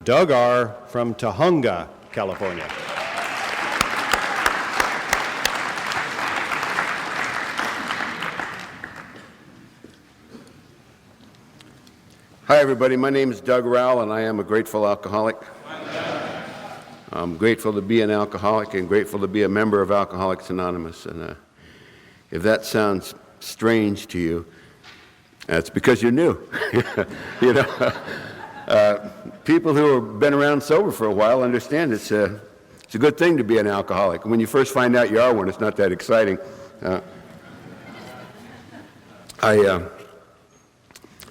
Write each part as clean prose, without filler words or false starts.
Doug R. from Tajunga, California. Hi, everybody. My name is Doug Rowell, and I am a grateful alcoholic. I'm grateful to be an alcoholic and grateful to be a member of Alcoholics Anonymous. And if that sounds strange to you, that's because you're new. You know, people who have been around sober for a while understand it's a good thing to be an alcoholic. When you first find out you are one, it's not that exciting. I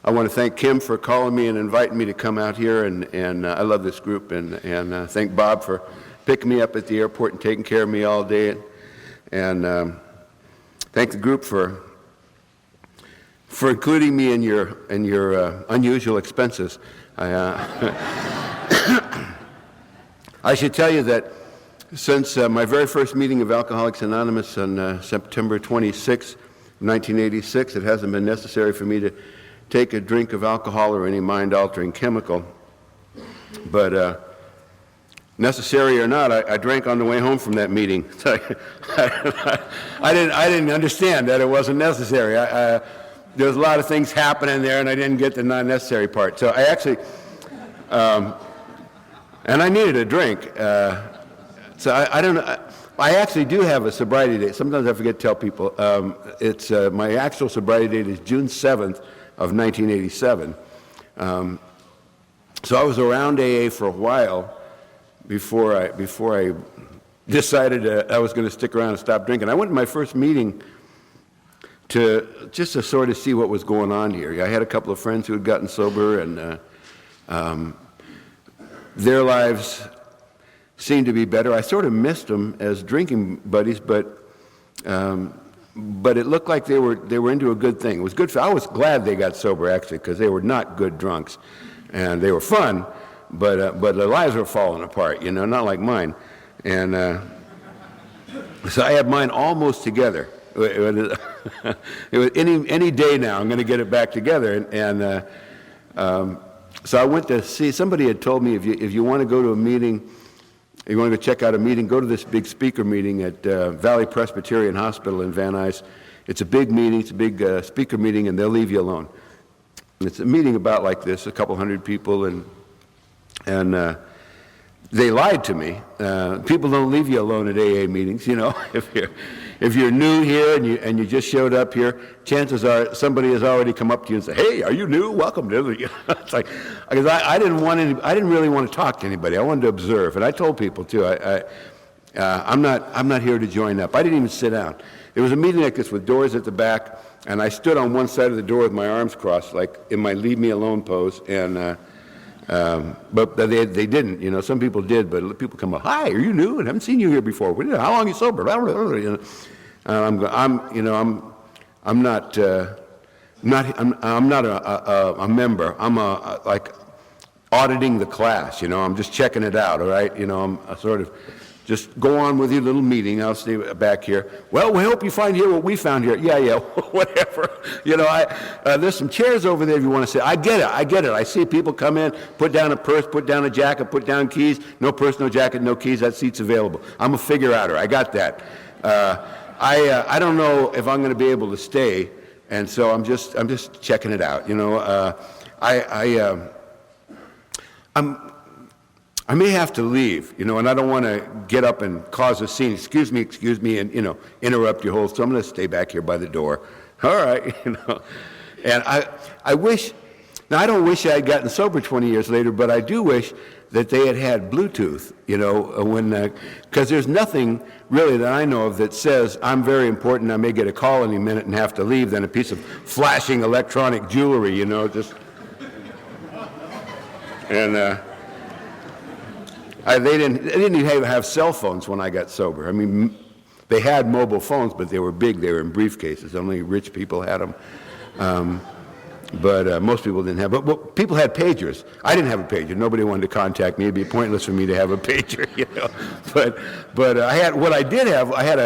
want to thank Kim for calling me and inviting me to come out here, and I love this group, and thank Bob for picking me up at the airport and taking care of me all day, and thank the group for including me in your unusual expenses. I should tell you that since my very first meeting of Alcoholics Anonymous on September 26, 1986, it hasn't been necessary for me to take a drink of alcohol or any mind-altering chemical. But necessary or not, I drank on the way home from that meeting. I didn't understand that it wasn't necessary. There was a lot of things happening there, and I didn't get the non-necessary part. So I actually, and I needed a drink. So I don't know. I actually do have a sobriety date. Sometimes I forget to tell people. It's my actual sobriety date is June 7th of 1987. So I was around AA for a while before I decided I was going to stick around and stop drinking. I went to my first meeting to sort of see what was going on here. I had a couple of friends who had gotten sober, and their lives seemed to be better. I sort of missed them as drinking buddies, but it looked like they were into a good thing. It was good. I was glad they got sober, actually, because they were not good drunks, and they were fun, but their lives were falling apart. You know, not like mine. And so I had mine almost together. It was any day now. I'm going to get it back together, and so I went to see. Somebody had told me if you want to go to a meeting. You want to go check out a meeting, go to this big speaker meeting at Valley Presbyterian Hospital in Van Nuys. It's a big meeting, it's a big speaker meeting, and they'll leave you alone. And it's a meeting about like this, a couple hundred people, and they lied to me. People don't leave you alone at AA meetings, you know. If you're new here and you just showed up here, chances are somebody has already come up to you and said, "Hey, are you new? Welcome to the." It's like, because I didn't really want to talk to anybody. I wanted to observe, and I told people too. I'm not here to join up. I didn't even sit down. There was a meeting like this with doors at the back, and I stood on one side of the door with my arms crossed, like in my "leave me alone" pose, and. But they didn't, you know. Some people did, but people come up. "Hi, are you new? I haven't seen you here before. How long are you sober?" You know, I'm not a member. I'm like auditing the class. You know, I'm just checking it out. All right, you know, I'm sort of just go on with your little meeting. I'll stay back here. Well, we hope you find here what we found here. Yeah, whatever. You know, there's some chairs over there if you want to sit. I get it. I see people come in, put down a purse, put down a jacket, put down keys. No purse, no jacket, no keys. That seat's available. I'm a figure-outer. I got that. I don't know if I'm going to be able to stay, and so I'm just checking it out. You know, I may have to leave, you know, and I don't want to get up and cause a scene. Excuse me, and, you know, interrupt your whole, so I'm going to stay back here by the door. All right, you know. And I wish, now I don't wish I had gotten sober 20 years later, but I do wish that they had Bluetooth, you know, because there's nothing really that I know of that says I'm very important, I may get a call any minute and have to leave, than a piece of flashing electronic jewelry, you know, just, and, they didn't even have cell phones when I got sober. I mean, they had mobile phones, but they were big. They were in briefcases. Only rich people had them. But most people didn't have. But people had pagers. I didn't have a pager. Nobody wanted to contact me. It'd be pointless for me to have a pager, you know. But I had what I did have. I had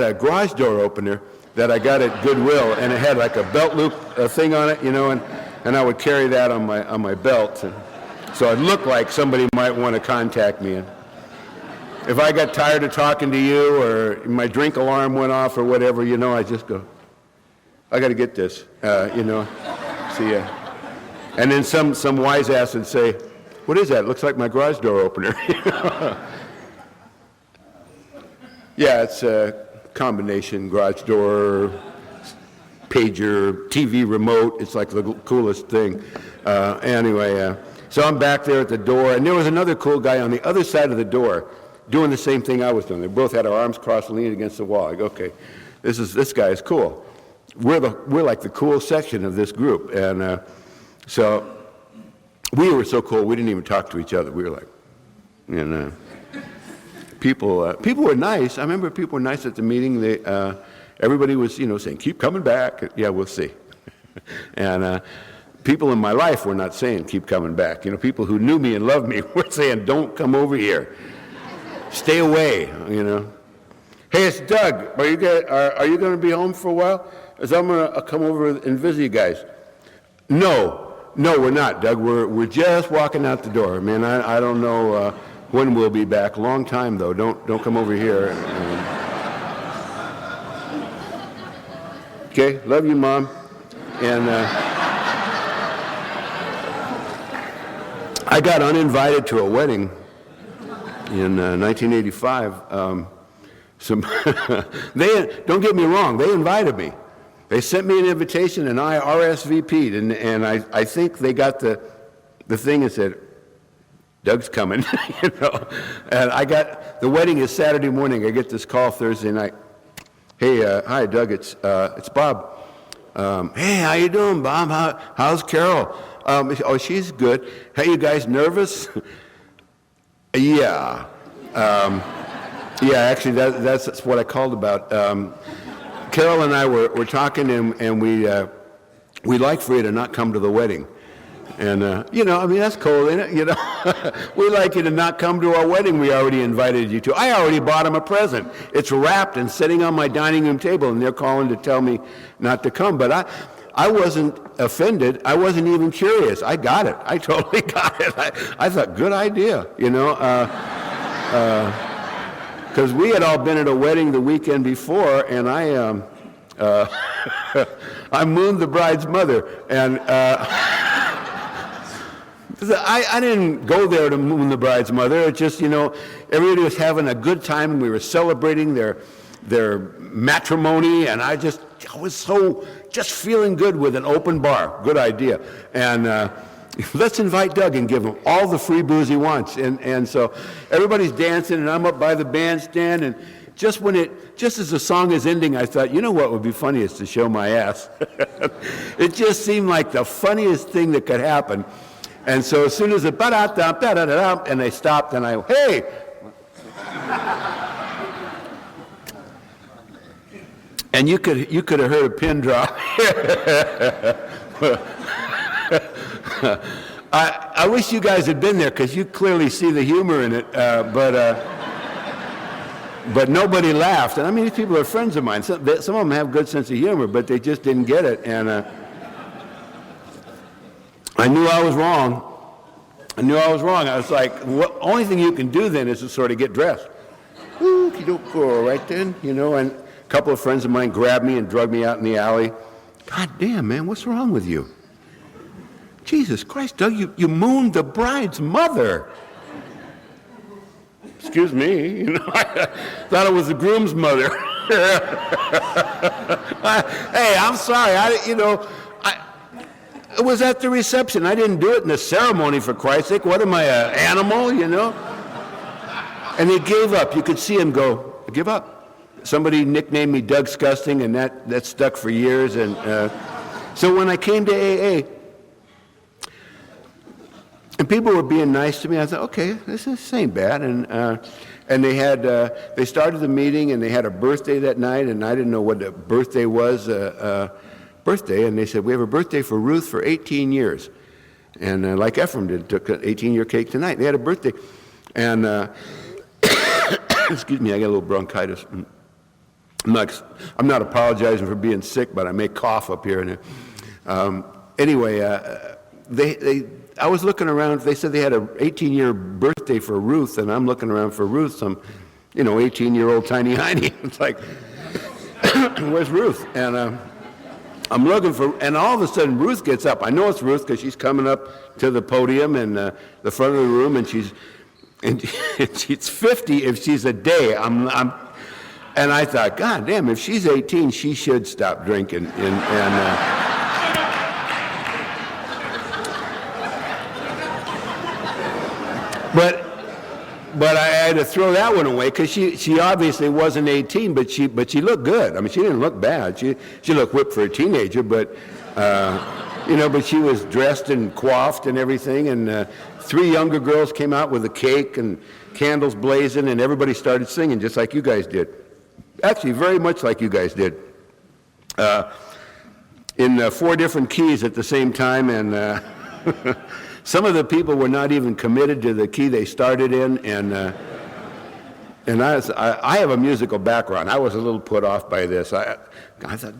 a garage door opener that I got at Goodwill, and it had like a belt loop thing on it, you know, and I would carry that on my belt. And So it looked like somebody might want to contact me. If I got tired of talking to you or my drink alarm went off or whatever, I just go, I got to get this, see ya. And then some wise ass would say, what is that? It looks like my garage door opener. Yeah, it's a combination, garage door, pager, TV remote. It's like the coolest thing. So I'm back there at the door, and there was another cool guy on the other side of the door doing the same thing I was doing. They both had our arms crossed, leaning against the wall. I go, okay, this guy is cool. We're like the cool section of this group, and so we were so cool we didn't even talk to each other. We were like, people were nice. I remember people were nice at the meeting. Everybody was saying, keep coming back. Yeah, we'll see. And people in my life were not saying keep coming back. People who knew me and loved me were saying, don't come over here. Stay away, Hey, it's Doug. Are you going to be home for a while? Because I'm going to come over and visit you guys. No, we're not, Doug. We're just walking out the door. Man, I don't know when we'll be back. Long time, though. Don't come over here. Okay, love you, Mom. And I got uninvited to a wedding in 1985. Don't get me wrong, they invited me. They sent me an invitation and I RSVP'd, and I think they got the thing and said, Doug's coming, And the wedding is Saturday morning. I get this call Thursday night. Hey, hi, Doug, it's Bob. Hey, how you doing, Bob? How's Carol? Oh, she's good. Hey, you guys nervous? Yeah. Actually, that's what I called about. Carol and I were talking, and we'd like for you to not come to the wedding. And, that's cool, isn't it? We'd like you to not come to our wedding we already invited you to. I already bought them a present. It's wrapped and sitting on my dining room table, and they're calling to tell me not to come. But I wasn't offended. I wasn't even curious. I got it. I totally got it. I thought, good idea, because we had all been at a wedding the weekend before, and I mooned the bride's mother, and I didn't go there to moon the bride's mother. It's just, everybody was having a good time, and we were celebrating their matrimony, and I was so just feeling good with an open bar. Good idea. And let's invite Doug and give him all the free booze he wants. And so everybody's dancing, and I'm up by the bandstand, and just as the song is ending, I thought, what would be funny is to show my ass. It just seemed like the funniest thing that could happen. And so as soon as it ba-da-da-da-da-da, and they stopped, and I, hey! And you could have heard a pin drop. I wish you guys had been there, because you clearly see the humor in it, but nobody laughed. And these people are friends of mine. Some of them have good sense of humor, but they just didn't get it. And I knew I was wrong. I was like, the only thing you can do then is to sort of get dressed. Ooh, you don't go right then, and a couple of friends of mine grabbed me and dragged me out in the alley. God damn, man, what's wrong with you? Jesus Christ, Doug, you mooned the bride's mother. Excuse me, I thought it was the groom's mother. Hey, I'm sorry, it was at the reception. I didn't do it in the ceremony, for Christ's sake. What am I, an animal, And he gave up. You could see him go, give up. Somebody nicknamed me Doug Sgusting, and that stuck for years. And so when I came to AA, and people were being nice to me, I thought, okay, this ain't bad. And they started the meeting, and they had a birthday that night, and I didn't know what a birthday was. And they said, we have a birthday for Ruth for 18 years. And like Ephraim did, took an 18-year cake tonight. They had a birthday. And, excuse me, I got a little bronchitis. I'm not apologizing for being sick, but I may cough up here and there. I was looking around. They said they had an 18-year birthday for Ruth, and I'm looking around for Ruth, some, 18-year-old tiny hiney. It's like, where's Ruth? And I'm looking for, and all of a sudden Ruth gets up. I know it's Ruth because she's coming up to the podium in the front of the room, and she's 50 if she's a day. And I thought, God damn, if she's 18, she should stop drinking. But I had to throw that one away because she obviously wasn't 18, but she looked good. I mean, she didn't look bad. She looked whipped for a teenager, but but she was dressed and coiffed and everything. And 3 younger girls came out with a cake and candles blazing, and everybody started singing just like you guys did. Actually, very much like you guys did. In 4 different keys at the same time, and some of the people were not even committed to the key they started in, and I have a musical background. I was a little put off by this. I thought,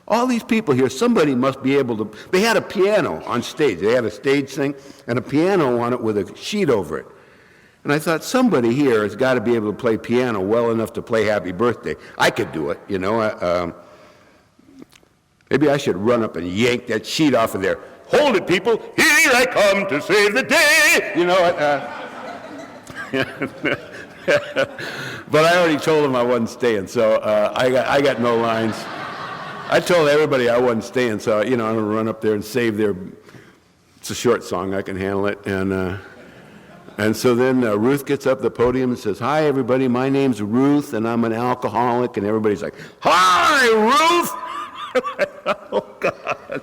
all these people here, somebody must be able to. They had a piano on stage. They had a stage thing and a piano on it with a sheet over it. And I thought, somebody here has got to be able to play piano well enough to play Happy Birthday. I could do it, Maybe I should run up and yank that sheet off of there. Hold it, people. Here I come to save the day. But I already told them I wasn't staying, so I got no lines. I told everybody I wasn't staying, so, I'm going to run up there and save their... It's a short song. I can handle it. And so then Ruth gets up the podium and says, "Hi, everybody. My name's Ruth, and I'm an alcoholic." And everybody's like, "Hi, Ruth!" Oh, God.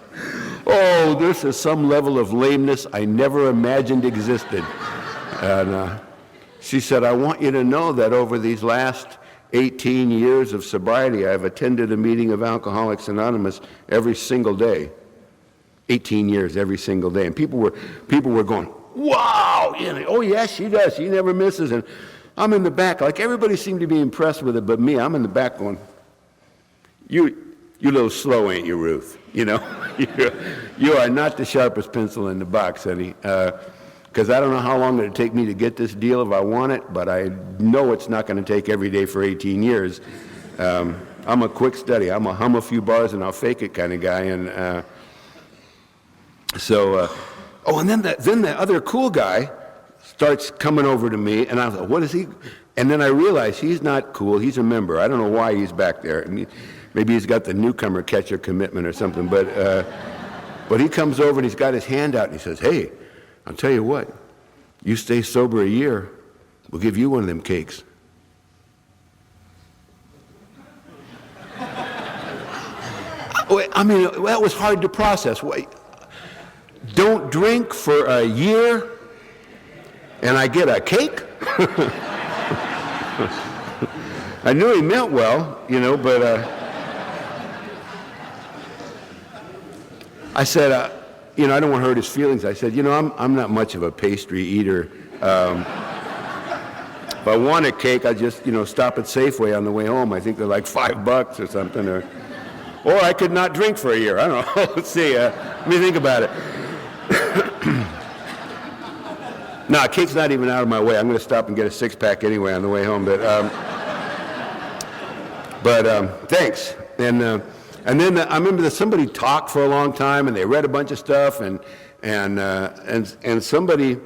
Oh, this is some level of lameness I never imagined existed. And she said, "I want you to know that over these last 18 years of sobriety, I've attended a meeting of Alcoholics Anonymous every single day." 18 years, every single day. And people were going, "Wow!" "Oh, yes, she does. She never misses." And I'm in the back. Like, everybody seemed to be impressed with it, but me, I'm in the back going, You a little slow, ain't you, Ruth? You are not the sharpest pencil in the box, honey. Because I don't know how long it'll take me to get this deal if I want it, but I know it's not going to take every day for 18 years. I'm a quick study. I'm a hum a few bars and I'll fake it kind of guy. And and then the other cool guy starts coming over to me, and I thought, what is he? And then I realized he's not cool. He's a member. I don't know why he's back there. I mean, maybe he's got the newcomer catcher commitment or something. But he comes over and he's got his hand out and he says, "Hey, I'll tell you what. You stay sober a year, we'll give you one of them cakes." I mean, that was hard to process. Don't drink for a year, and I get a cake? I knew he meant well, but I said, I don't want to hurt his feelings. I said, I'm not much of a pastry eater. If I want a cake, I just, stop at Safeway on the way home. I think they're like $5 or something. Or I could not drink for a year. I don't know. Let's see. Let me think about it. No, cake's not even out of my way. I'm going to stop and get a 6-pack anyway on the way home. But thanks. And then I remember that somebody talked for a long time, and they read a bunch of stuff, and somebody,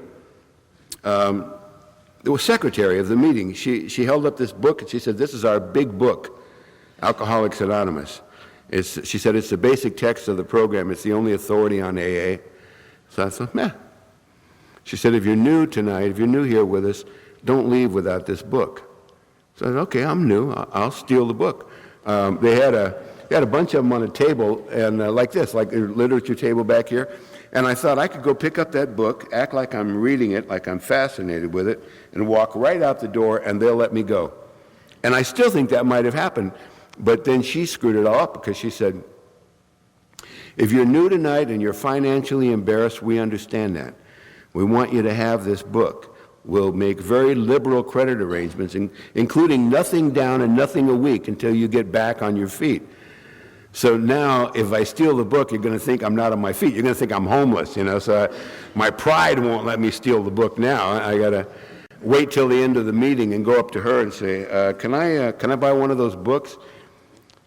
the secretary of the meeting, she held up this book and she said, "This is our big book, Alcoholics Anonymous." She said, "It's the basic text of the program. It's the only authority on AA." So I thought, meh. She said, "If you're new tonight, if you're new here with us, don't leave without this book." So I said, "Okay, I'm new. I'll steal the book." They had a bunch of them on a table, and like this, like a literature table back here. And I thought I could go pick up that book, act like I'm reading it, like I'm fascinated with it, and walk right out the door, and they'll let me go. And I still think that might have happened. But then she screwed it all up because she said, "If you're new tonight and you're financially embarrassed, we understand that. We want you to have this book. We'll make very liberal credit arrangements, including nothing down and nothing a week until you get back on your feet." So now, if I steal the book, you're going to think I'm not on my feet. You're going to think I'm homeless, So my pride won't let me steal the book now. I got to wait till the end of the meeting and go up to her and say, can I buy one of those books?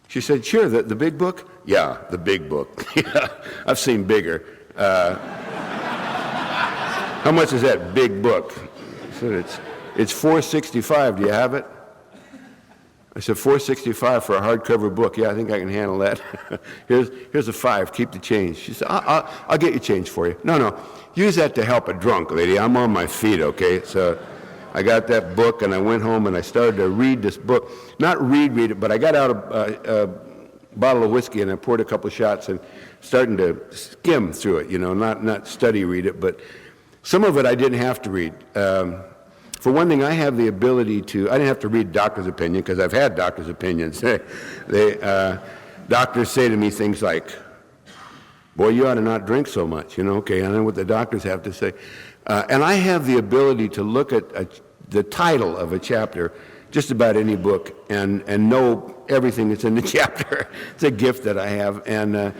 She said, sure, the big book? Yeah, the big book. I've seen bigger. How much is that big book? I said, it's $4.65. Do you have it? I said, $4.65 for a hardcover book. Yeah, I think I can handle that. here's a $5. Keep the change. She said, I'll get you change for you. No, use that to help a drunk, lady. I'm on my feet, okay? So I got that book, and I went home, and I started to read this book. Not read it, but I got out a bottle of whiskey, and I poured a couple shots, and starting to skim through it, not study read it, but some of it I didn't have to read. For one thing, I have the ability I didn't have to read doctor's opinion, because I've had doctor's opinions. Doctors say to me things like, boy, you ought to not drink so much, okay, I know what the doctors have to say. And I have the ability to look at the title of a chapter, just about any book, and know everything that's in the chapter. It's a gift that I have. And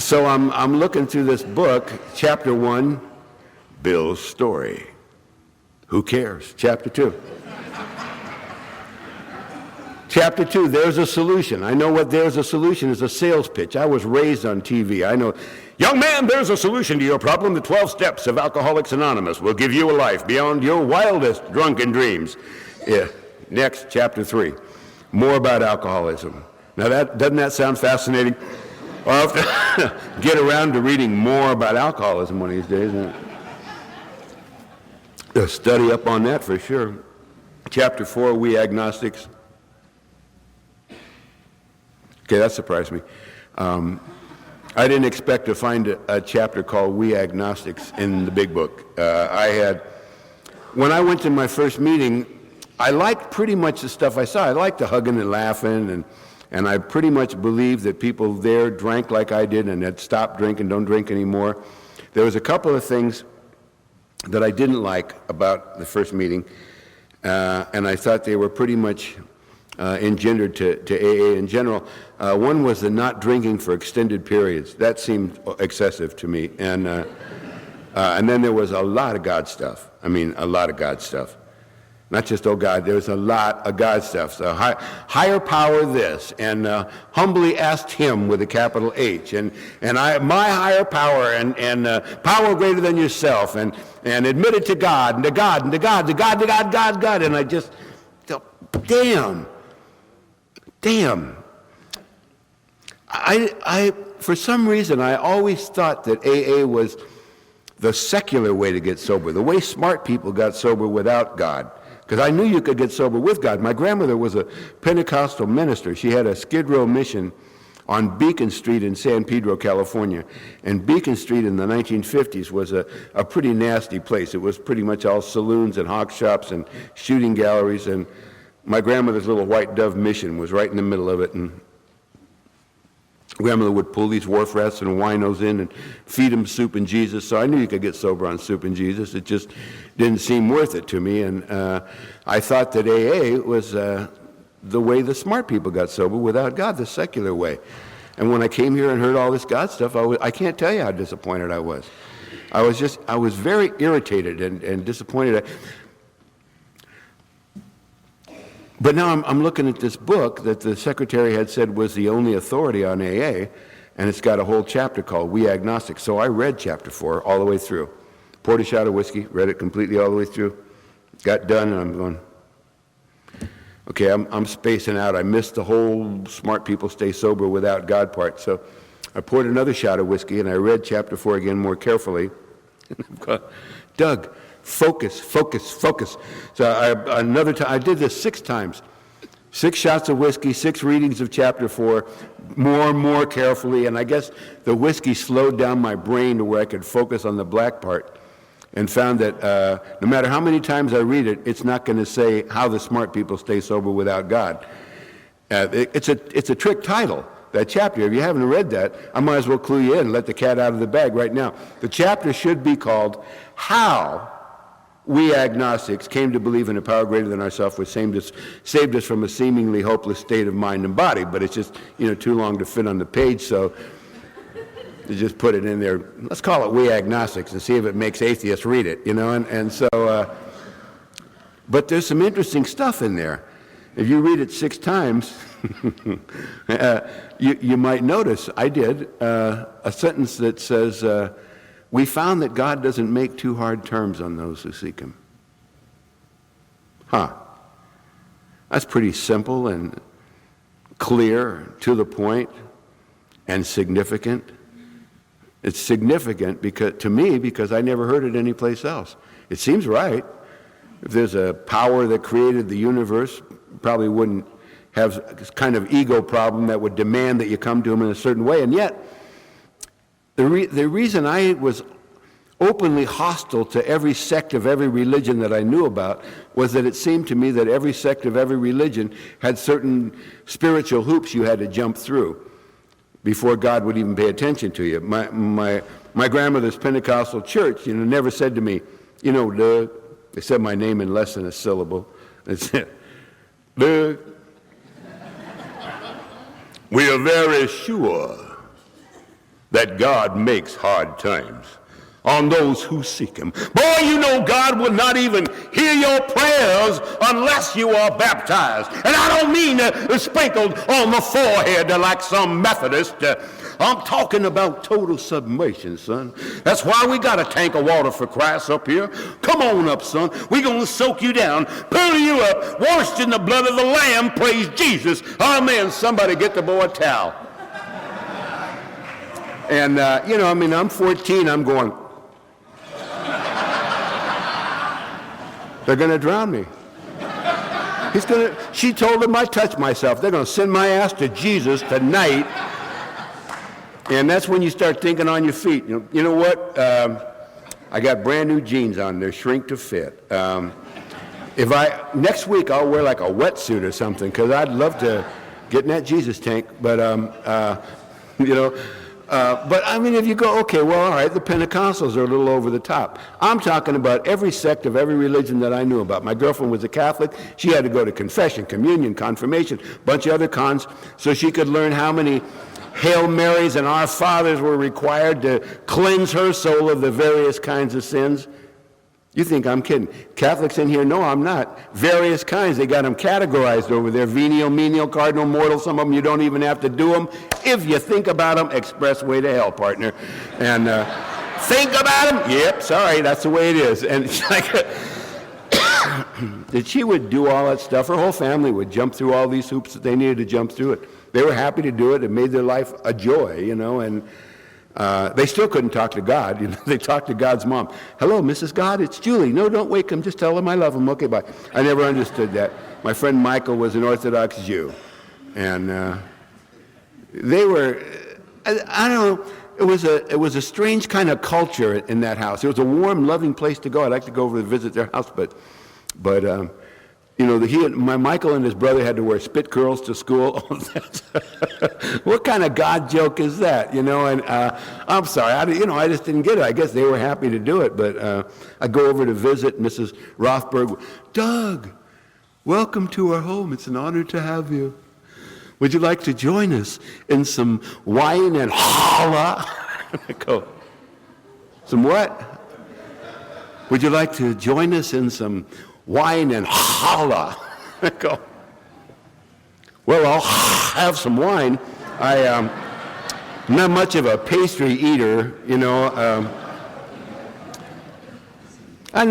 so I'm looking through this book, chapter 1, Bill's story. Who cares? Chapter 2. Chapter 2, there's a solution. I know what there's a solution is a sales pitch. I was raised on TV. I know, young man, there's a solution to your problem. The 12 steps of Alcoholics Anonymous will give you a life beyond your wildest drunken dreams. Yeah. Next, chapter 3, more about alcoholism. Now, doesn't that sound fascinating? I'll have to get around to reading more about alcoholism one of these days. Study up on that for sure. Chapter 4, we agnostics. Okay, that surprised me. I didn't expect to find a chapter called We Agnostics in the big book. When I went to my first meeting, I liked pretty much the stuff I saw. I liked the hugging and laughing, and I pretty much believed that people there drank like I did and had stopped drinking, don't drink anymore. There was a couple of things that I didn't like about the first meeting, and I thought they were pretty much engendered to AA in general. One was the not drinking for extended periods. That seemed excessive to me. And then there was a lot of God stuff. I mean, a lot of God stuff. Not just, oh God, there was a lot of God stuff. So higher power this, and humbly asked him with a capital H, and my higher power, and power greater than yourself, and admit it to God, and to God, and to God, to God, to God, God, God. And I just thought, damn. I for some reason, I always thought that AA was the secular way to get sober, the way smart people got sober without God. Because I knew you could get sober with God. My grandmother was a Pentecostal minister. She had a Skid Row mission on Beacon Street in San Pedro, California. And Beacon Street in the 1950s was a pretty nasty place. It was pretty much all saloons and hawk shops and shooting galleries. And my grandmother's little White Dove mission was right in the middle of it. And grandmother would pull these wharf rats and winos in and feed them soup and Jesus. So I knew you could get sober on soup and Jesus. It just didn't seem worth it to me. And I thought that AA was the way the smart people got sober without God, the secular way. And when I came here and heard all this God stuff, I can't tell you how disappointed I was. I was very irritated and disappointed. But now I'm looking at this book that the secretary had said was the only authority on AA, and it's got a whole chapter called We Agnostics. So I read chapter 4 all the way through. Poured a shot of whiskey, read it completely all the way through, got done, and I'm going, okay, I'm spacing out. I missed the whole smart people stay sober without God part. So I poured another shot of whiskey, and I read chapter 4 again more carefully. And I'm going, Doug, focus. So another time, I did this 6 times. 6 shots of whiskey, 6 readings of chapter 4, more carefully, and I guess the whiskey slowed down my brain to where I could focus on the black part, and found that no matter how many times I read it, it's not going to say how the smart people stay sober without God. It's a trick title, that chapter. If you haven't read that, I might as well clue you in and let the cat out of the bag right now. The chapter should be called How we agnostics came to believe in a power greater than ourselves, which saved us from a seemingly hopeless state of mind and body. But it's just, too long to fit on the page, so to just put it in there. Let's call it we agnostics and see if it makes atheists read it, but there's some interesting stuff in there. If you read it 6 times, you might notice, I did, a sentence that says, we found that God doesn't make too hard terms on those who seek him. That's pretty simple and clear, to the point, and significant. It's significant to me because I never heard it anyplace else. It seems right. If there's a power that created the universe, probably wouldn't have this kind of ego problem that would demand that you come to him in a certain way. And yet, the reason I was openly hostile to every sect of every religion that I knew about was that it seemed to me that every sect of every religion had certain spiritual hoops you had to jump through before God would even pay attention to you. My grandmother's Pentecostal church, never said to me, Doug, they said my name in less than a syllable. They said, Doug, we are very sure that God makes hard times on those who seek him. Boy, God will not even hear your prayers unless you are baptized. And I don't mean sprinkled on the forehead like some Methodist. I'm talking about total submersion, son. That's why we got a tank of water for Christ up here. Come on up, son. We're going to soak you down, pull you up, washed in the blood of the Lamb. Praise Jesus. Amen. Somebody get the boy a towel. And, I'm 14. I'm going, they're going to drown me. She told him I touched myself. They're going to send my ass to Jesus tonight. And that's when you start thinking on your feet. You know what? I got brand new jeans on. They're shrink to fit. Next week I'll wear like a wetsuit or something because I'd love to get in that Jesus tank. But if you go, okay, well, all right, the Pentecostals are a little over the top. I'm talking about every sect of every religion that I knew about. My girlfriend was a Catholic. She had to go to confession, communion, confirmation, a bunch of other cons, so she could learn how many Hail Marys and Our Fathers were required to cleanse her soul of the various kinds of sins. You think I'm kidding. Catholics in here, no, I'm not. Various kinds. They got them categorized over there. Venial, menial, cardinal, mortal. Some of them you don't even have to do them. If you think about them, expressway to hell, partner. And think about them? Yep, sorry, that's the way it is. And it's like, that she would do all that stuff. Her whole family would jump through all these hoops that they needed to jump through it. They were happy to do it. It made their life a joy, and they still couldn't talk to God. They talked to God's mom. Hello, Mrs. God, it's Julie. No, don't wake him. Just tell him I love him. Okay, bye. I never understood that. My friend Michael was an Orthodox Jew. And they were, I don't know, it was a strange kind of culture in that house. It was a warm, loving place to go. I'd like to go over and visit their house, but my Michael and his brother had to wear spit curls to school. What kind of God joke is that? And I'm sorry, I just didn't get it. I guess they were happy to do it, but I go over to visit Mrs. Rothberg. Doug, welcome to our home. It's an honor to have you. Would you like to join us in some wine and challah? I go, some what? Would you like to join us in some wine and challah? I go, well, I'll have some wine. I'm not much of a pastry eater, and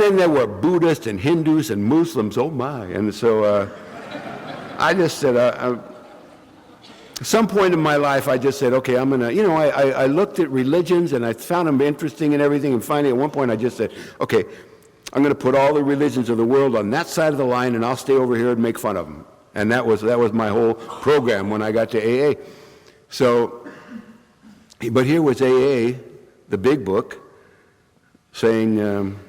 then there were Buddhists and Hindus and Muslims, oh my. And so I just said, at some point in my life, I just said, okay, I'm going to, I looked at religions and I found them interesting and everything. And finally, at one point, I just said, okay, I'm going to put all the religions of the world on that side of the line, and I'll stay over here and make fun of them. And that was my whole program when I got to AA. So, but here was AA, the big book, saying,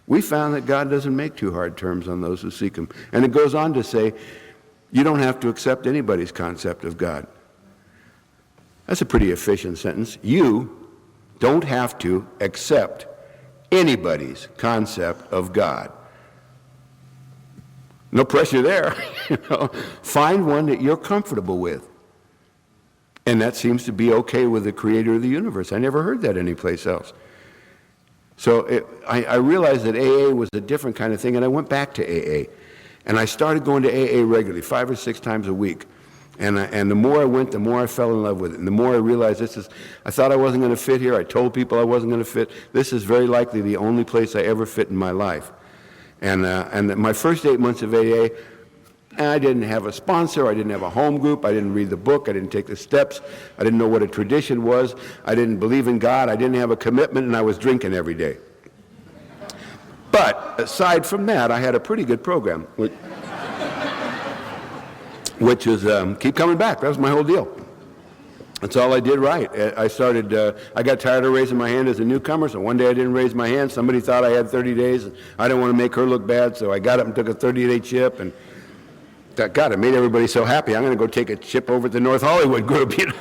we found that God doesn't make too hard terms on those who seek him. And it goes on to say, you don't have to accept anybody's concept of God. That's a pretty efficient sentence. You don't have to accept anybody's concept of God. No pressure there. Find one that you're comfortable with. And that seems to be okay with the creator of the universe. I never heard that anyplace else. So I realized that AA was a different kind of thing, and I went back to AA. And I started going to AA regularly, 5 or 6 times a week. And the more I went, the more I fell in love with it. And the more I realized I thought I wasn't going to fit here. I told people I wasn't going to fit. This is very likely the only place I ever fit in my life. And my first 8 months of AA, I didn't have a sponsor. I didn't have a home group. I didn't read the book. I didn't take the steps. I didn't know what a tradition was. I didn't believe in God. I didn't have a commitment, and I was drinking every day. But aside from that, I had a pretty good program, which was keep coming back. That was my whole deal. That's all I did right. I got tired of raising my hand as a newcomer, so one day I didn't raise my hand. Somebody thought I had 30 days. I didn't want to make her look bad, so I got up and took a 30-day chip, and God, it made everybody so happy. I'm going to go take a chip over at the North Hollywood group, And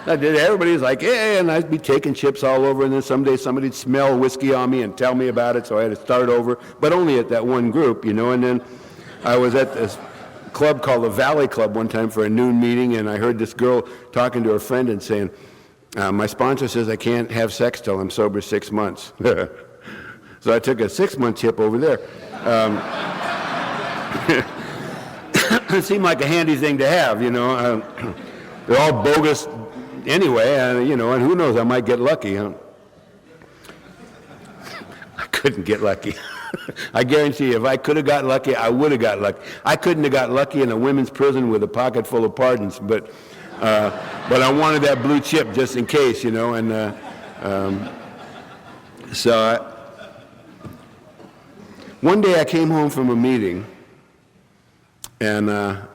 I did. Everybody was like, "Hey," and I'd be taking chips all over, and then someday somebody'd smell whiskey on me and tell me about it, so I had to start over, but only at that one group, And then I was at this club called the Valley Club one time for a noon meeting, and I heard this girl talking to her friend and saying, "My sponsor says I can't have sex till I'm sober 6 months." So I took a 6-month chip over there. It seemed like a handy thing to have, They're all bogus anyway, and who knows, I might get lucky. I couldn't get lucky. I guarantee you, if I could have got lucky, I would have got lucky. I couldn't have got lucky in a women's prison with a pocket full of pardons, but I wanted that blue chip just in case, one day I came home from a meeting, and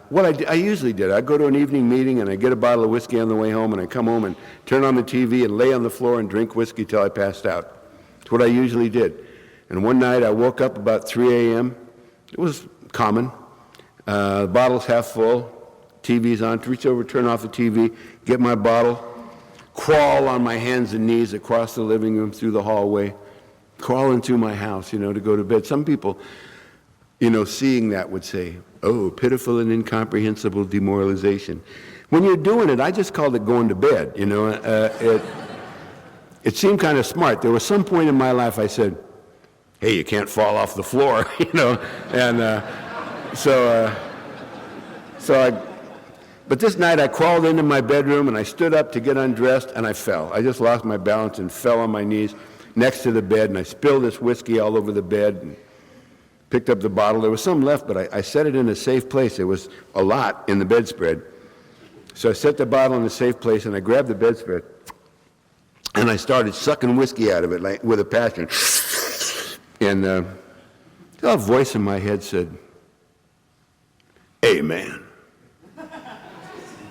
what I usually did, I'd go to an evening meeting and I'd get a bottle of whiskey on the way home, and I'd come home and turn on the TV and lay on the floor and drink whiskey till I passed out. That's what I usually did. And one night I woke up about 3 a.m. It was common. The bottle's half full, TV's on, reach over, turn off the TV, get my bottle, crawl on my hands and knees across the living room through the hallway, crawl into my house, to go to bed. Some people, seeing that would say, "Oh, pitiful and incomprehensible demoralization." When you're doing it, I just called it going to bed, It seemed kind of smart. There was some point in my life I said, "Hey, you can't fall off the floor," But this night I crawled into my bedroom and I stood up to get undressed and I fell. I just lost my balance and fell on my knees next to the bed, and I spilled this whiskey all over the bed and picked up the bottle. There was some left, but I set it in a safe place. There was a lot in the bedspread. So I set the bottle in a safe place and I grabbed the bedspread and I started sucking whiskey out of it with a passion. And a voice in my head said, "Hey, man,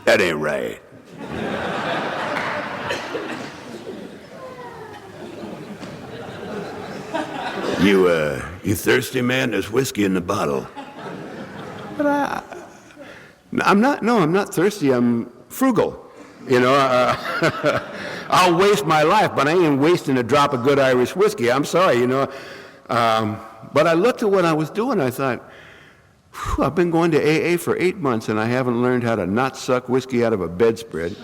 that ain't right." You thirsty, man? There's whiskey in the bottle. But I'm not thirsty. I'm frugal. I'll waste my life, but I ain't wasting a drop of good Irish whiskey. I'm sorry, But I looked at what I was doing. I thought, I've been going to AA for 8 months, and I haven't learned how to not suck whiskey out of a bedspread.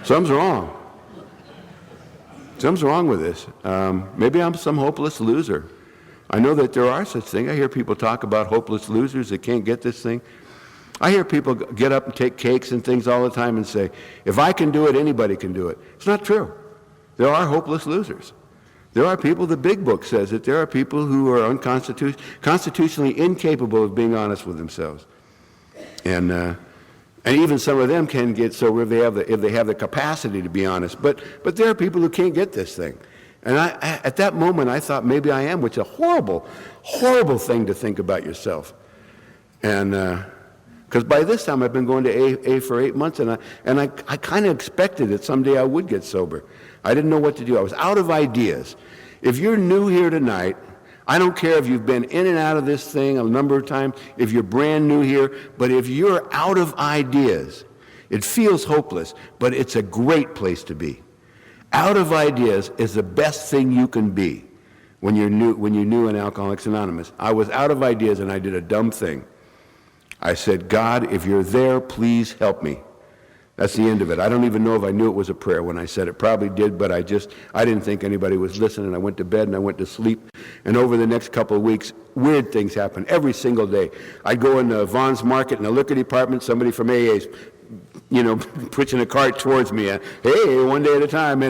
Something's wrong. Something's wrong with this. Maybe I'm some hopeless loser. I know that there are such things. I hear people talk about hopeless losers that can't get this thing. I hear people get up and take cakes and things all the time and say, "If I can do it, anybody can do it." It's not true. There are hopeless losers. There are people, the big book says that there are people who are constitutionally incapable of being honest with themselves. And even some of them can get sober if they have the capacity to be honest. But there are people who can't get this thing. And at that moment, I thought maybe I am, which is a horrible, horrible thing to think about yourself. And because by this time I've been going to AA for 8 months, and I kind of expected that someday I would get sober. I didn't know what to do. I was out of ideas. If you're new here tonight, I don't care if you've been in and out of this thing a number of times, if you're brand new here, but if you're out of ideas, it feels hopeless, but it's a great place to be. Out of ideas is the best thing you can be when you're new in Alcoholics Anonymous. I was out of ideas and I did a dumb thing. I said, God, if you're there, please help me. That's the end of it. I don't even know if I knew it was a prayer when I said it. Probably did, but I didn't think anybody was listening. I went to bed and I went to sleep. And over the next couple of weeks, weird things happened every single day. I'd go in Vaughn's Market in the liquor department, somebody from AA's, pushing a cart towards me. Hey, one day at a time.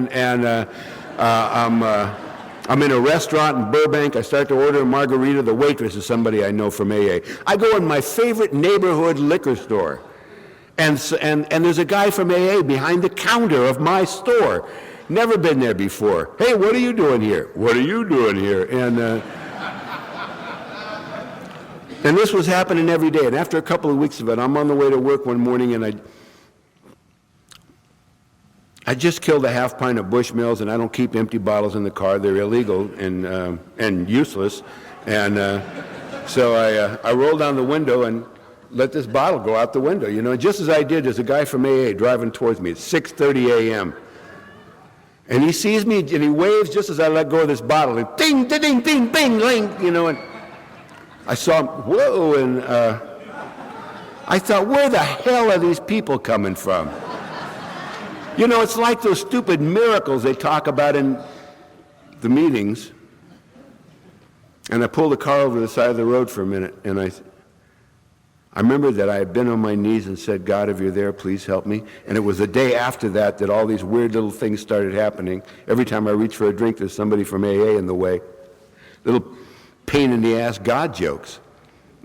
I'm in a restaurant in Burbank. I start to order a margarita. The waitress is somebody I know from AA. I go in my favorite neighborhood liquor store. And there's a guy from AA behind the counter of my store. Never been there before. Hey, what are you doing here? What are you doing here? And this was happening every day. And after a couple of weeks of it, I'm on the way to work one morning, and I just killed a half pint of Bushmills, and I don't keep empty bottles in the car. They're illegal and useless. And so I rolled down the window and let this bottle go out the window. Just as I did, there's a guy from AA driving towards me. It's 6:30 a.m. And he sees me, and he waves just as I let go of this bottle. And ding, ding, ding, ding, bing, ling, and I saw him, whoa, and I thought, where the hell are these people coming from? It's like those stupid miracles they talk about in the meetings. And I pulled the car over to the side of the road for a minute, and I remember that I had been on my knees and said, God, if you're there, please help me. And it was the day after that all these weird little things started happening. Every time I reach for a drink, there's somebody from AA in the way. Little pain in the ass God jokes,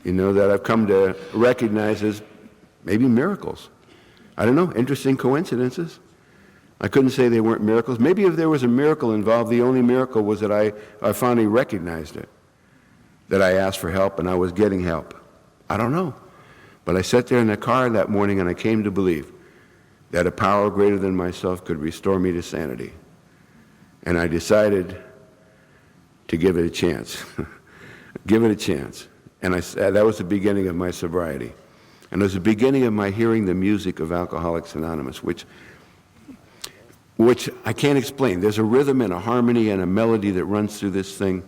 that I've come to recognize as maybe miracles. I don't know, interesting coincidences. I couldn't say they weren't miracles. Maybe if there was a miracle involved, the only miracle was that I finally recognized it, that I asked for help and I was getting help. I don't know. But I sat there in the car that morning and I came to believe that a power greater than myself could restore me to sanity. And I decided to give it a chance. Give it a chance. And that was the beginning of my sobriety. And it was the beginning of my hearing the music of Alcoholics Anonymous, which I can't explain. There's a rhythm and a harmony and a melody that runs through this thing.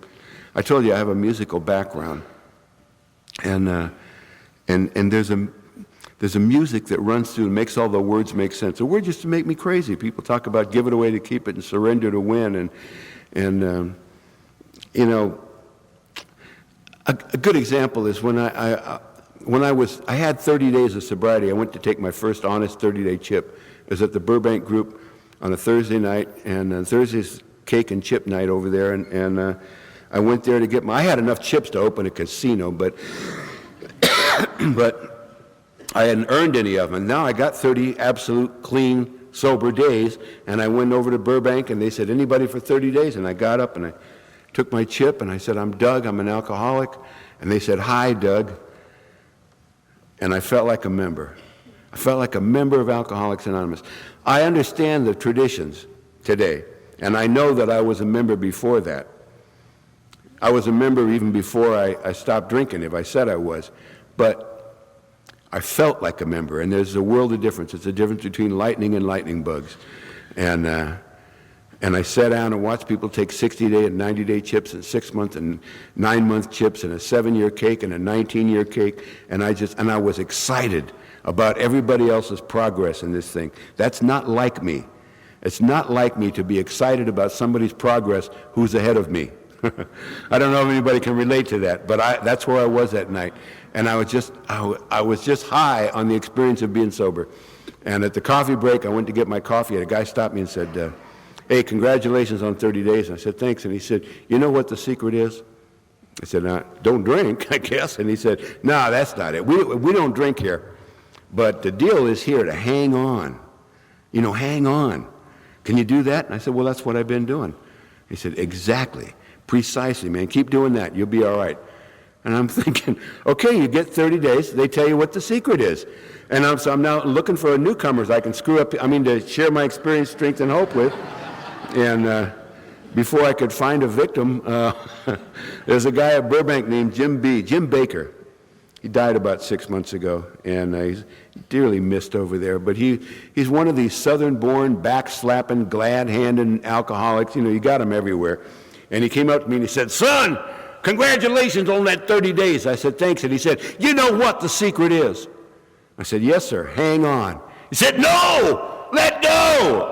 I told you I have a musical background. And there's a music that runs through and makes all the words make sense. The word used to make me crazy. People talk about give it away to keep it and surrender to win. A good example is when I had 30 days of sobriety. I went to take my first honest 30-day chip. It was at the Burbank group on a Thursday night, and Thursday's cake and chip night over there. And I went there to get I had enough chips to open a casino, but I hadn't earned any of them. And now I got 30 absolute clean, sober days, and I went over to Burbank, and they said, anybody for 30 days? And I got up, and I took my chip, and I said, I'm Doug, I'm an alcoholic. And they said, hi, Doug. And I felt like a member. I felt like a member of Alcoholics Anonymous. I understand the traditions today, and I know that I was a member before that. I was a member even before I stopped drinking, if I said I was. But I felt like a member, and there's a world of difference. It's the difference between lightning and lightning bugs. And I sat down and watched people take 60-day and 90-day chips and 6-month and 9-month chips and a 7-year cake and a 19-year cake, and I was excited about everybody else's progress in this thing. That's not like me. It's not like me to be excited about somebody's progress who's ahead of me. I don't know if anybody can relate to that, but that's where I was that night. And I was just high on the experience of being sober. And at the coffee break, I went to get my coffee, and a guy stopped me and said, hey, congratulations on 30 days. And I said, thanks. And he said, you know what the secret is? I said, don't drink, I guess. And he said, no, that's not it. We don't drink here. But the deal is here to hang on. Hang on. Can you do that? And I said, well, that's what I've been doing. He said, exactly. Precisely, man. Keep doing that. You'll be all right. And I'm thinking, okay, you get 30 days. They tell you what the secret is. And so I'm now looking for newcomers I can to share my experience, strength, and hope with. And before I could find a victim, there's a guy at Burbank named Jim Baker. He died about 6 months ago, and he's dearly missed over there. But he's one of these southern-born, back-slapping, glad-handing alcoholics. You got them everywhere. And he came up to me and he said, "Son, congratulations on that 30 days. I said, "Thanks." And he said, "You know what the secret is?" I said, "Yes, sir. Hang on." He said, "No, let go."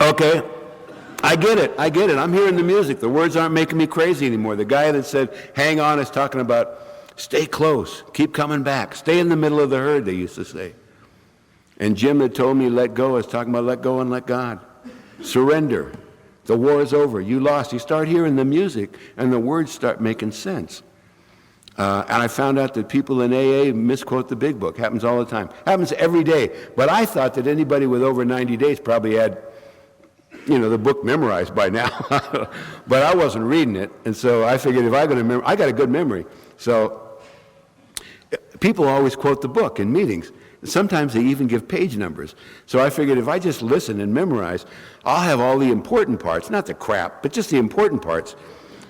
Okay, I get it. I'm hearing the music. The words aren't making me crazy anymore. The guy that said, "Hang on," is talking about stay close, keep coming back, stay in the middle of the herd, they used to say. And Jim that told me let go is talking about let go and let God. Surrender. The war is over. You lost. You start hearing the music, and the words start making sense. And I found out that people in AA misquote the big book. Happens all the time. Happens every day. But I thought that anybody with over 90 days probably had, the book memorized by now. But I wasn't reading it, and so I figured if I got a good memory. So people always quote the book in meetings. Sometimes they even give page numbers. So I figured if I just listen and memorize, I'll have all the important parts, not the crap, but just the important parts,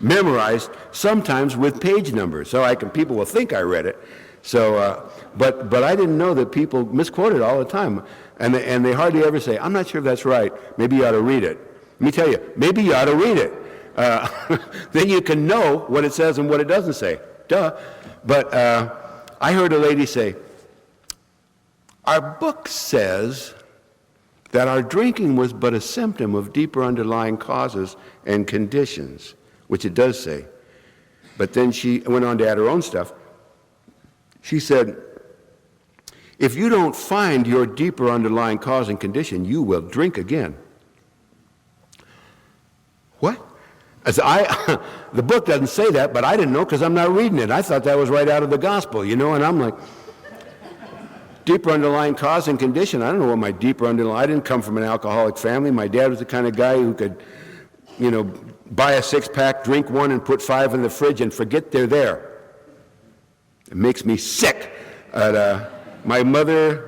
memorized, sometimes with page numbers, so people will think I read it. So, but I didn't know that people misquote it all the time, and they hardly ever say, "I'm not sure if that's right. Maybe you ought to read it." Let me tell you, maybe you ought to read it. Then you can know what it says and what it doesn't say. Duh. But I heard a lady say, "Our book says that our drinking was but a symptom of deeper underlying causes and conditions," which it does say. But then she went on to add her own stuff. She said, "If you don't find your deeper underlying cause and condition, you will drink again." What? The book doesn't say that, but I didn't know because I'm not reading it. I thought that was right out of the gospel, and I'm like, deeper underlying cause and condition. I don't know what my deeper underlying, I didn't come from an alcoholic family. My dad was the kind of guy who could, buy a 6-pack, drink one, and put 5 in the fridge and forget they're there. It makes me sick. My mother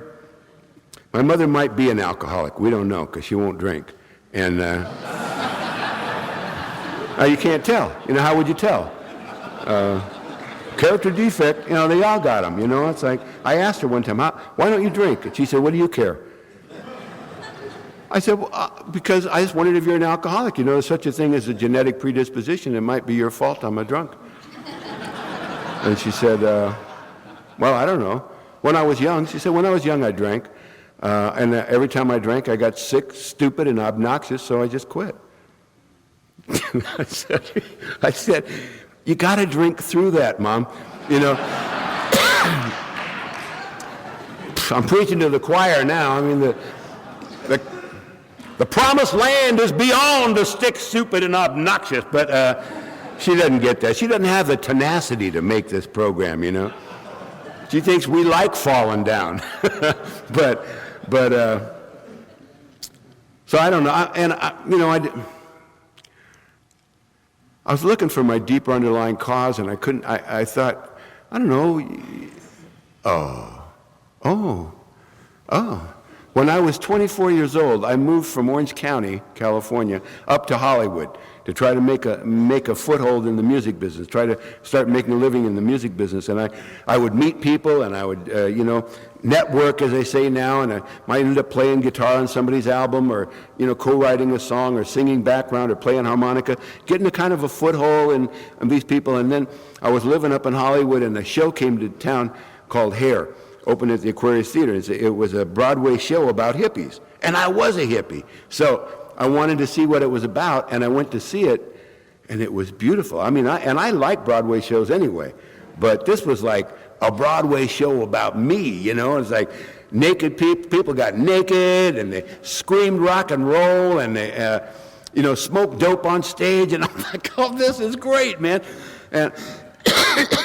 might be an alcoholic. We don't know because she won't drink. And you can't tell. How would you tell? Character defect, they all got them. It's like, I asked her one time, "Why don't you drink?" And she said, "What do you care?" I said, "Well, because I just wondered if you're an alcoholic. There's such a thing as a genetic predisposition. It might be your fault I'm a drunk." And she said, "Well, I don't know. When I was young," she said, "when I was young, I drank. And every time I drank, I got sick, stupid, and obnoxious, so I just quit." I said, "You got to drink through that, Mom." I'm preaching to the choir now. The promised land is beyond the stick, stupid, and obnoxious. But she doesn't get that. She doesn't have the tenacity to make this program, She thinks we like falling down. So I don't know. I was looking for my deeper underlying cause, and I couldn't. I thought, I don't know. When I was 24 years old, I moved from Orange County, California, up to Hollywood to try to make a foothold in the music business, try to start making a living in the music business. And I would meet people, and I would, network, as they say now, and I might end up playing guitar on somebody's album, or, co-writing a song, or singing background, or playing harmonica, getting a kind of a foothold in these people. And then I was living up in Hollywood, and a show came to town called Hair, opened at the Aquarius Theater. It was a Broadway show about hippies, and I was a hippie. So I wanted to see what it was about, and I went to see it, and it was beautiful. I like Broadway shows anyway, but this was like a Broadway show about me, It's like naked people got naked, and they screamed rock and roll, and they, smoked dope on stage, and I'm like, "Oh, this is great, man." And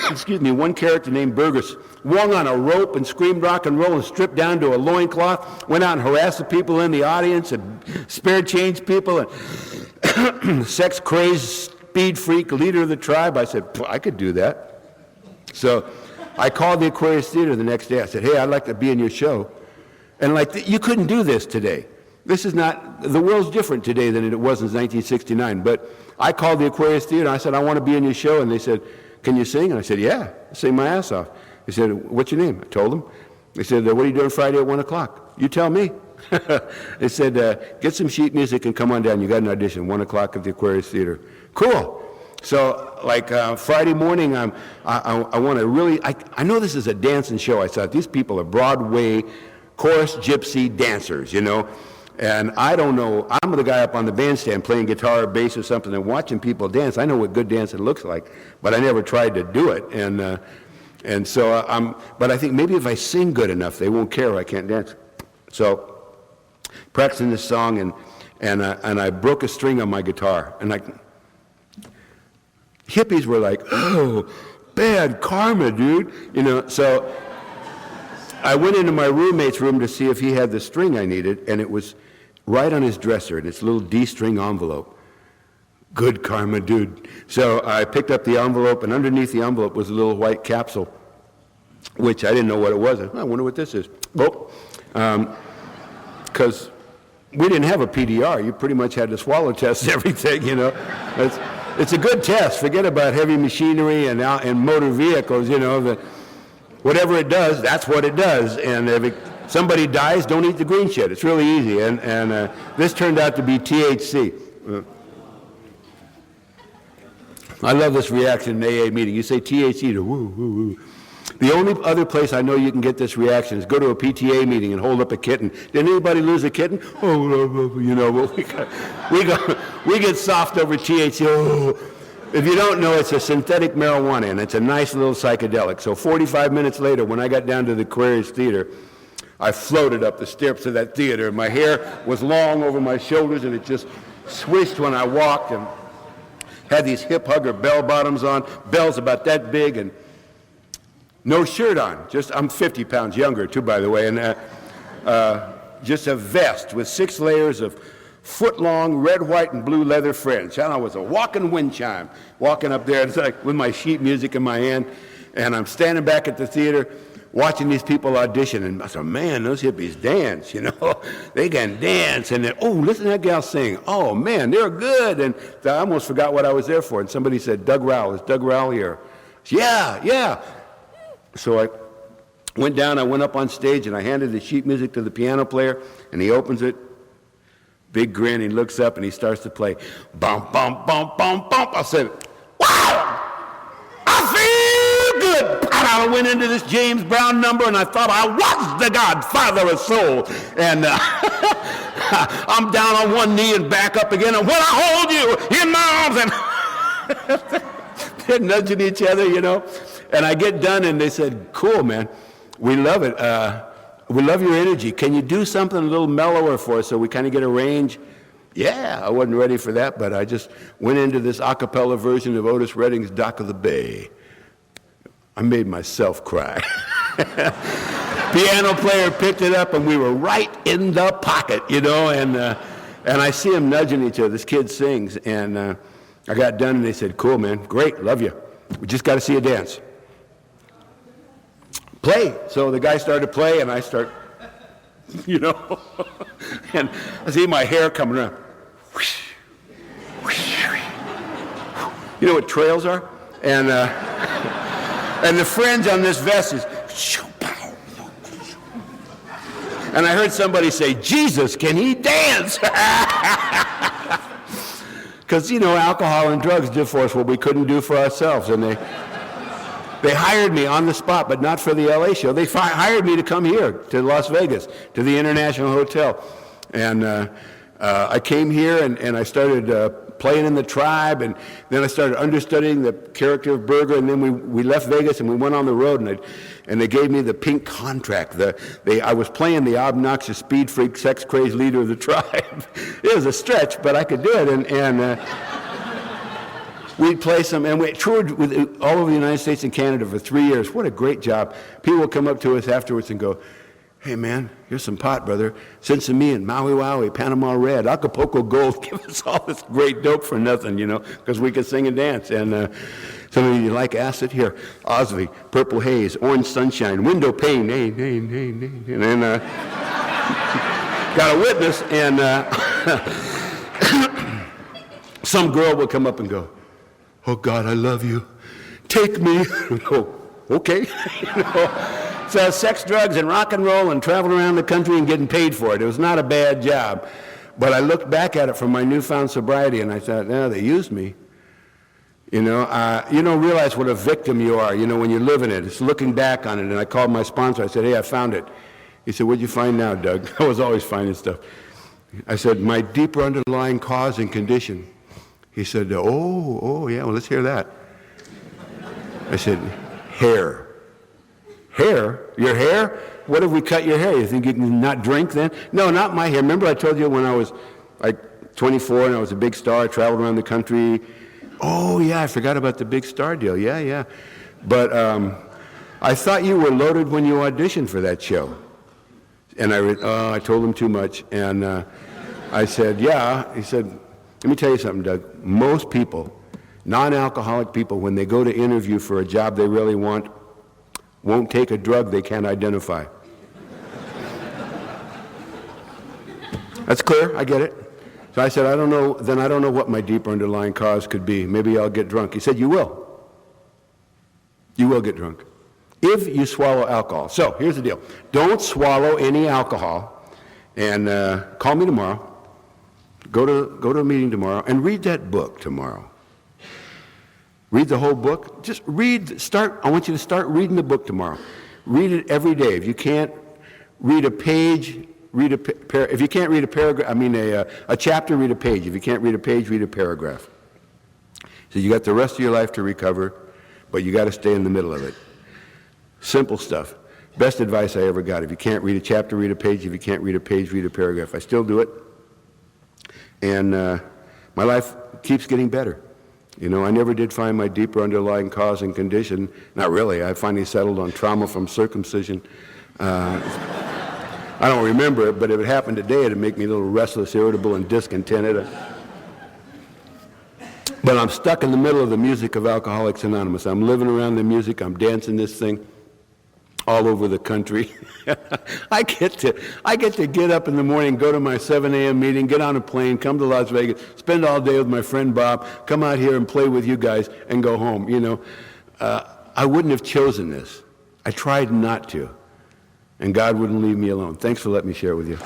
excuse me, one character named Burgess swung on a rope and screamed rock and roll and stripped down to a loincloth, went out and harassed the people in the audience and spare change people, and sex-crazed speed freak, leader of the tribe. I said, "I could do that." So I called the Aquarius Theater the next day. I said, "Hey, I'd like to be in your show." And you couldn't do this today. This is not, the world's different today than it was in 1969, but I called the Aquarius Theater and I said, I want to be in your show, and they said, can you sing? And I said, yeah, I sing my ass off. They said, what's your name? I told them. They said, what are you doing Friday at 1 o'clock? You tell me. They said, get some sheet music and come on down. You got an audition, 1 o'clock at the Aquarius Theater. Cool. So, like Friday morning, I want to really, I know this is a dancing show. I thought, these people are Broadway chorus gypsy dancers, you know. And I don't know, I'm the guy up on the bandstand playing guitar or bass or something and watching people dance. I know what good dancing looks like, but I never tried to do it. And so but I think maybe if I sing good enough, they won't care I can't dance. So, practicing this song, and I broke a string on my guitar. And hippies were like, oh, bad karma, dude. You know, so I went into my roommate's room to see if he had the string I needed, and it was right on his dresser in its little D-string envelope. Good karma, dude. So I picked up the envelope, and underneath the envelope was a little white capsule, which I didn't know what it was. I wonder what this is. Well, because we didn't have a PDR. You pretty much had to swallow test everything, you know. It's a good test. Forget about heavy machinery and motor vehicles, you know. Whatever it does, that's what it does. And if somebody dies, don't eat the green shit. It's really easy. And this turned out to be THC. I love this reaction in an AA meeting. You say THC to woo, woo, woo. The only other place I know you can get this reaction is go to a PTA meeting and hold up a kitten. Did anybody lose a kitten? Oh, you know, we get soft over THC. Oh. If you don't know, it's a synthetic marijuana, and it's a nice little psychedelic. So 45 minutes later, when I got down to the Aquarius Theater, I floated up the steps of that theater. My hair was long over my shoulders, and it just swished when I walked, and had these hip hugger bell bottoms on, bells about that big, and no shirt on. I'm 50 pounds younger, too, by the way, and just a vest with 6 layers of foot-long red, white, and blue leather fringe. And I was a walking wind chime, walking up there, it's like with my sheet music in my hand, and I'm standing back at the theater watching these people audition, and I said, man, those hippies dance, you know. They can dance, and then, oh, listen to that gal sing. Oh, man, they're good. And I almost forgot what I was there for, and somebody said, Doug Rowell, is Doug Rowell here? Said, yeah. So I went down, I went up on stage, and I handed the sheet music to the piano player, and he opens it. Big grin, he looks up and he starts to play. Bump, bump, bump, bump, bump. I said, wow, I feel good. And I went into this James Brown number and I thought I was the Godfather of soul. And I'm down on one knee and back up again. And when I hold you in my arms, and they're nudging each other, you know. And I get done and they said, cool, man, we love it. We love your energy. Can you do something a little mellower for us so we kind of get a range? Yeah, I wasn't ready for that, but I just went into this a cappella version of Otis Redding's Dock of the Bay. I made myself cry. Piano player picked it up, and we were right in the pocket, you know, and I see them nudging each other. This kid sings, and I got done, and they said, cool, man, great, love you. We just got to see a dance. Play. So the guy started to play, and I start, you know, and I see my hair coming around. You know what trails are? And the fringe on this vest is, and I heard somebody say, Jesus, can he dance? Because, you know, alcohol and drugs did for us what we couldn't do for ourselves, and they hired me on the spot, but not for the LA show. They hired me to come here to Las Vegas, to the International Hotel. And I came here and I started playing in the Tribe, and then I started understudying the character of Berger, and then we left Vegas and we went on the road, and they gave me the pink contract. I was playing the obnoxious speed freak, sex crazed leader of the Tribe. It was a stretch, but I could do it. And we'd play and we toured with all over the United States and Canada for 3 years. What a great job. People would come up to us afterwards and go, hey, man, here's some pot, brother. Send some me in Maui Wowie, Panama Red, Acapulco Gold. Give us all this great dope for nothing, you know, because we could sing and dance. And some of you like acid? Here, Osby, Purple Haze, Orange Sunshine, Window Pane, and then got a witness, and some girl will come up and go, "Oh God, I love you. Take me." Oh, okay. You know? So sex, drugs, and rock and roll, and traveling around the country and getting paid for it. It was not a bad job. But I looked back at it from my newfound sobriety, and I thought, no, they used me. You don't realize what a victim you are, when you're living it. It's looking back on it. And I called my sponsor. I said, "Hey, I found it." He said, "What'd you find now, Doug?" I was always finding stuff. I said, "My deeper underlying cause and condition." He said, oh, yeah, well, let's hear that. I said, "Hair." "Hair? Your hair? What if we cut your hair? You think you can not drink then?" "No, not my hair. Remember I told you when I was like 24 and I was a big star, I traveled around the country." "Oh, yeah, I forgot about the big star deal. Yeah. But I thought you were loaded when you auditioned for that show." And I told him too much. And I said, "Yeah." He said, "Let me tell you something, Doug. Most people, non-alcoholic people, when they go to interview for a job they really want, won't take a drug they can't identify." That's clear. I get it. So I said, "I don't know. Then I don't know what my deeper underlying cause could be. Maybe I'll get drunk." He said, "You will. You will get drunk if you swallow alcohol." So here's the deal. Don't swallow any alcohol, and call me tomorrow. Go to a meeting tomorrow and read that book tomorrow. Read the whole book. Just I want you to start reading the book tomorrow. Read it every day. If you can't read a page, if you can't read a paragraph, a chapter, read a page. If you can't read a page, read a paragraph. So you got the rest of your life to recover, but you got to stay in the middle of it. Simple stuff. Best advice I ever got. If you can't read a chapter, read a page. If you can't read a page, read a paragraph. I still do it. And my life keeps getting better. I never did find my deeper underlying cause and condition. Not really. I finally settled on trauma from circumcision. I don't remember it, but if it happened today, it'd make me a little restless, irritable, and discontented. But I'm stuck in the middle of the music of Alcoholics Anonymous. I'm living around the music. I'm dancing this thing all over the country. I get to get up in the morning, go to my 7 a.m. meeting, get on a plane, come to Las Vegas, spend all day with my friend Bob, come out here and play with you guys, and go home. I wouldn't have chosen this. I tried not to. And God wouldn't leave me alone. Thanks for letting me share it with you.